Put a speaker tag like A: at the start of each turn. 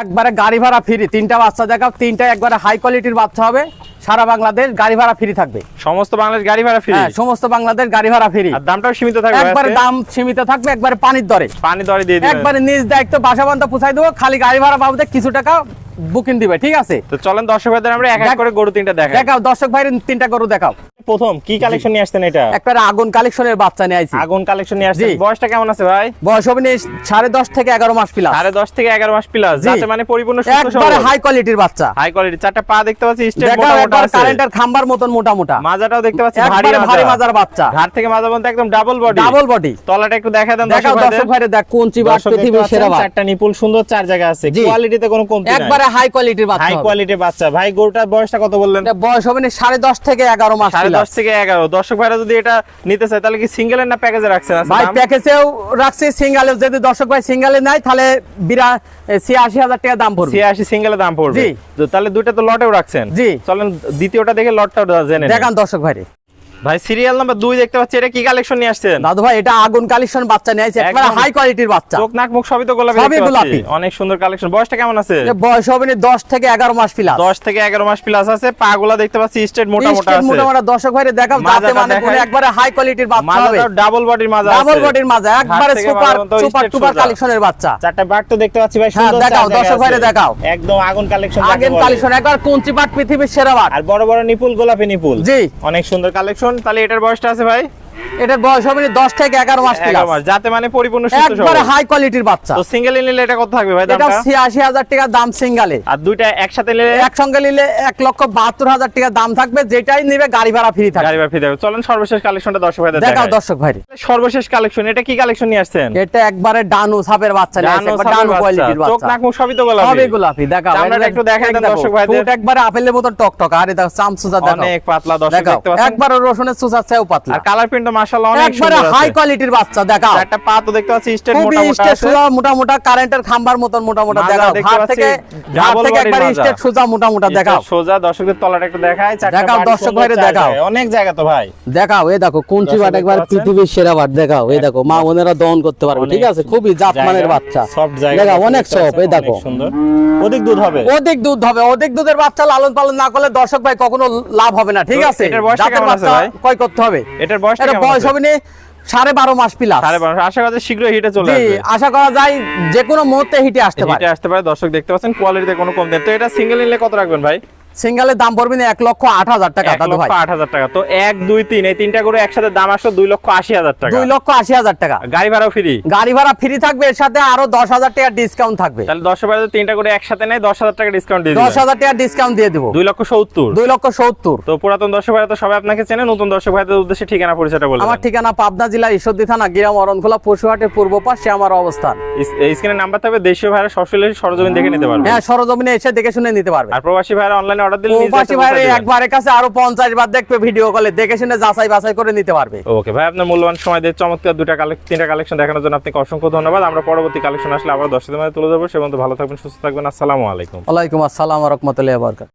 A: একবারে গাড়ি ভাড়া ফ্রি। তিনটা বাচ্চা দেখাও, তিনটা একবারে হাই কোয়ালিটির বাচ্চা হবে। সারা বাংলাদেশ গাড়ি ভাড়া ফ্রি থাকবে।
B: সমস্ত বাংলাদেশ গাড়ি ভাড়া ফ্রি?
A: হ্যাঁ, সমস্ত বাংলাদেশ গাড়ি ভাড়া ফ্রি।
B: আর দামটাও সীমিত থাকবে?
A: একবারে দাম সীমিত থাকবে, একবারে পানির দরে।
B: পানি দরে দিয়ে দিবেন?
A: একবারে নিজ দায়িত্ব, বাসা বান্ধব পৌঁছাই দেবো, খালি গাড়ি ভাড়া বাবদে কিছু টাকা বুকিং দিবে। ঠিক আছে,
B: তো চলেন দর্শক ভাইদের আমরা এক এক করে গরু তিনটা দেখাই।
A: দেখাও দর্শক ভাইয়ের তিনটা গরু দেখাও।
B: প্রথম কি কালেকশন নিয়ে আসছেন? এটা
A: একবারে আগুন কালেকশনের বাচ্চা নিয়ে আইছি।
B: আগুন কালেকশন নিয়ে আসছেন।
A: জি।
B: বয়সটা কেমন আছে ভাই?
A: বয়স হবে 10.5 থেকে 11 মাস প্লাস।
B: 10.5 থেকে 11 মাস প্লাস,
A: জি।
B: যাতে মানে পরিপূর্ণ সুস্থ সবল।
A: একবারে হাই কোয়ালিটির বাচ্চা।
B: High quality. চারটা পা দেখতে পাচ্ছি স্টেট
A: দেখাও,
B: মোটা মোটা
A: একবার
B: আছে।
A: কারেন্টের খাম্বার মতন মোটা মোটা।
B: মাজাটাও দেখতে পাচ্ছি ভারী
A: একবারে ভারী মাজার বাচ্চা।
B: ঘাট থেকে মাজা পর্যন্ত একদম ডাবল বডি।
A: Double body.
B: তলাটা একটু দেখা দেন
A: দেখাও দর্শক ভাইরে, দেখ কোন চিবাট পৃথিবীর সেরা বাচ্চা।
B: চারটা নিপুল সুন্দর, চার জায়গা আছে।
A: জি।
B: কোয়ালিটিতে কোনো কমতি নাই।
A: একবারে হাই কোয়ালিটির বাচ্চা।
B: হাই কোয়ালিটির বাচ্চা। ভাই গরুটার বয়সটা কত বললেন?
A: এটা বয়স হবে 10.5 থেকে 11 মাস।
B: 10.5 থেকে 11। দর্শক ভাইরা যদি এটা নিতে চায় তাহলে কি সিঙ্গেলের না প্যাকেজে রাখছেন?
A: ভাই প্যাকেজেও রাখছি, সিঙ্গেলে যদি দর্শক ভাই সিঙ্গেলে নাই তাহলে ৮৬,০০০ টাকা দাম পড়বে।
B: ৮৬ সিঙ্গেলের দাম পড়বে।
A: জি।
B: তো তাহলে দুইটা তো লটেও রাখছেন।
A: জি।
B: চলেন দ্বিতীয়টা দেখে লটটা জেনে নিই।
A: দেখান দর্শক ভাইরে।
B: ভাই সিরিয়াল নাম্বার 2 দেখতে পাচ্ছি, এটা কি কালেকশন নিয়ে আসছেন?
A: দাদু ভাই এটা আগুন কালেকশন বাচ্চা নিয়ে আইছে, একবারে
B: একদম
A: হাই কোয়ালিটির বাচ্চা।
B: চোখ নাক মুখ সবই তো গোলাপি
A: সবই
B: দেখতে
A: গোলাপি।
B: পাচ্ছি। অনেক সুন্দর কালেকশন। বয়সটা কেমন আছে?
A: এর বয়স হবে 10 থেকে 11 মাস প্লাস।
B: 10 থেকে 11 মাস প্লাস আছে। পাগুলা দেখতে পাচ্ছি স্ট্রেট মোটা মোটা আছে।
A: মোটা মোটা দর্শক ভাইরে দেখাও, যাতে
B: মাজাটা
A: মানে
B: দেখাই।
A: কোনো একবারে হাই কোয়ালিটির বাচ্চা হবে।
B: মাজাটা ডাবল বডির মাজা আছে।
A: ডাবল বডির মাজা, একবারে
B: থেকে
A: সুপার
B: মাজা পর্যন্ত
A: সুপার
B: straight
A: সুপার
B: সোজা।
A: কালেকশনের বাচ্চা।
B: চারটা বাট তো দেখতে পাচ্ছি ভাই,
A: হ্যাঁ,
B: সুন্দর।
A: দেখাও
B: চার জায়গা
A: দর্শক ভাইরে
B: আছে।
A: দেখাও।
B: একদম আগুন কালেকশন।
A: আগুন কালেকশন, একবার কোনচি পাট পৃথিবীর সেরা বাট।
B: আর বড় বড় নিপুল, গোলাপি নিপুল।
A: জি।
B: অনেক সুন্দর কালেকশন। তাহলে এটার বয়সটা আছে ভাই?
A: এটার বয়স হবে 10 থেকে 11 মাস
B: 11
A: প্লাস।
B: মাস, যাতে মানে পরিপূর্ণ সুস্থ সবল।
A: একবারে হাই কোয়ালিটির বাচ্চা।
B: তো সিঙ্গেল নিলে এটা কত থাকবে ভাই
A: এটা
B: দামটা?
A: ৮৬,০০০ টাকা দাম সিঙ্গেলে।
B: আর দুইটা একসাথে নিলে?
A: একসঙ্গে নিলে ১,৭২,০০০ টাকা দাম থাকবে, যেটাই নিবে গাড়ি ভাড়া ফ্রি থাকবে।
B: গাড়ি ভাড়া ফ্রি থাকবে। চলেন সর্বশেষ কালেকশনটা দর্শক ভাইদের
A: দেখাও
B: দেখাই।
A: দর্শক ভাইরে।
B: সর্বশেষ কালেকশন, এটা কি কালেকশন নিয়ে আসছেন?
A: এটা একবারে ডানু সাপের বাচ্চা নিয়ে আসছে, একবার ডানু কোয়ালিটির
B: চোখ
A: বাচ্চা।
B: নাক মুখ সবই তো গোলাপি।
A: সবই গোলাপি। দেখাও
B: চামড়াটা একটু দেখাই দেন দর্শক ভাইদের।
A: ফুট একবারে আপেলের মতো টকটক। আরে দেখো চামচুজা দেখাও।
B: অনেক পাতলা দর্শক
A: দেখাও,
B: দেখতে পাচ্ছেন।
A: একবার রসুনের চুষার চেয়েও পাতলা।
B: আর কালার প্রিন্ট মাশাআল্লাহ অনেক
A: একবারে
B: সুন্দর
A: হাই
B: আছে।
A: কোয়ালিটির বাচ্চা দেখাও।
B: একটা পা তো দেখতে পাচ্ছি স্টেট
A: খুবই
B: মোটা মোটা
A: স্টেট
B: আছে।
A: সোজা মোটা মোটা, কারেন্টের খাম্বার মতন মোটা মোটা।
B: মাজা
A: দেখাও
B: দেখতে
A: ঘাট
B: পাচ্ছি,
A: থেকে
B: ডাবল বডির
A: একবারে
B: মাজা।
A: স্টেট সোজা মোটা মোটা। দেখাও
B: স্টেট সোজা। দর্শকদের তলাটা একটু দেখাই। চারটা
A: দেখাও
B: বাড়ি
A: দর্শক
B: সুন্দর,
A: ভাইরে
B: চার
A: দেখাও।
B: জায়গায়। অনেক জায়গা তো ভাই।
A: দেখাও, এই দেখো কোনচি
B: দর্শক
A: বাট
B: দেখতে
A: একবার
B: পাচ্ছেন?
A: পৃথিবীর সেরা বাট। দেখাও, এই দেখো মা বোনেরা দহন করতে পারবে। ঠিক আছে, খুবই জাতমানের বাচ্চা।
B: সব জায়গা
A: দেখাও অনেক সব। এই দেখো
B: সুন্দর। অধিক দুধ হবে?
A: অধিক দুধ হবে। অধিক দুধের বাচ্চা লালন পালন না করলে দর্শক ভাই কখনো লাভ হবে না। ঠিক
B: তো
A: আছে,
B: এটার বয়সটা
A: জাতের
B: কেমন আছে
A: বাচ্চা
B: ভাই?
A: ক্রয় করতে হবে।
B: এটার বয়সটা
A: এটা
B: কেমন
A: বয়স
B: আছে?
A: হবে 12.5 মাস প্লাস।
B: 12.5। আশা করা যায় শীঘ্রই হিটে চলে
A: জি,
B: আসবে।
A: আশা করা যায় যে কোনো মুহূর্তে হিটে আসতে পারে।
B: হিটে আসতে পারে। দর্শক দেখতে পাচ্ছেন কোয়ালিটিতে কোনো কম নেই। তো এটা সিঙ্গেল নিলে কত রাখবেন ভাই?
A: সিঙ্গেলের দাম পড়বে 1,08,000 টাকা দাদু ভাই।
B: 1,08,000 টাকা। তো 1, 2, 3 এই তিনটা করে একসাথে দাম আসলো 2,80,000 টাকা।
A: 2,80,000 টাকা।
B: গাড়ি ভাড়াও ফ্রি?
A: গাড়ি ভাড়া ফ্রি থাকবে, এর সাথে আরো 10,000 টাকা ডিসকাউন্ট থাকবে।
B: তাহলে 10 ভাড়া তিনটা করে একসাথে নেয় 10,000 টাকা ডিসকাউন্ট দিয়ে দিবেন।
A: 10,000 টাকা ডিসকাউন্ট দিয়ে দেবো।
B: 2,70,000।
A: 2,70,000।
B: তো পুরাতন দর্শক ভাইরা তো সবাই আপনাকে চেনে, নতুন দর্শক ভাইদের উদ্দেশ্যে ঠিকানা পরিচয়টা বলবেন।
A: আমার ঠিকানা পাবনা জেলার ঈশ্বরদী থানা গিরাম অরণখোলা পশুহাটের পূর্ব পাশে আমার অবস্থান।
B: এই স্ক্রিনে নাম্বার থাকবে, দেশীয় ভাইরা সরাসরি সরজমিন দেখে নিতে পারবে।
A: হ্যাঁ, সরজমিনে এসে দেখে শুনে নিতে পারবে।
B: আর প্রবাসী ভাইরা অনলাইনে অর্ডার দিলে নিজে
A: প্রবাসী ভাইরা একবারে কাছে আরো 50 বার দেখবে ভিডিও কলে, দেখে শুনে যাচাই বাছাই করে নিতে পারবে।
B: ওকে ভাই, আপনার মূল্যবান সময় দিয়ে চমৎকার তিনটা কালেকশন দেখানোর জন্য আপনাকে অসংখ্য ধন্যবাদ। আমরা পরবর্তী কালেকশন আসলে আবার দর্শকদের মধ্যে তুলে ধরবো। সে পর্যন্ত ভালো থাকবেন, সুস্থ থাকবেন। আসসালামু আলাইকুম।
A: ওয়ালাইকুম আসসালাম ওয়া রাহমাতুল্লাহি ওয়া বারাকাতুহু।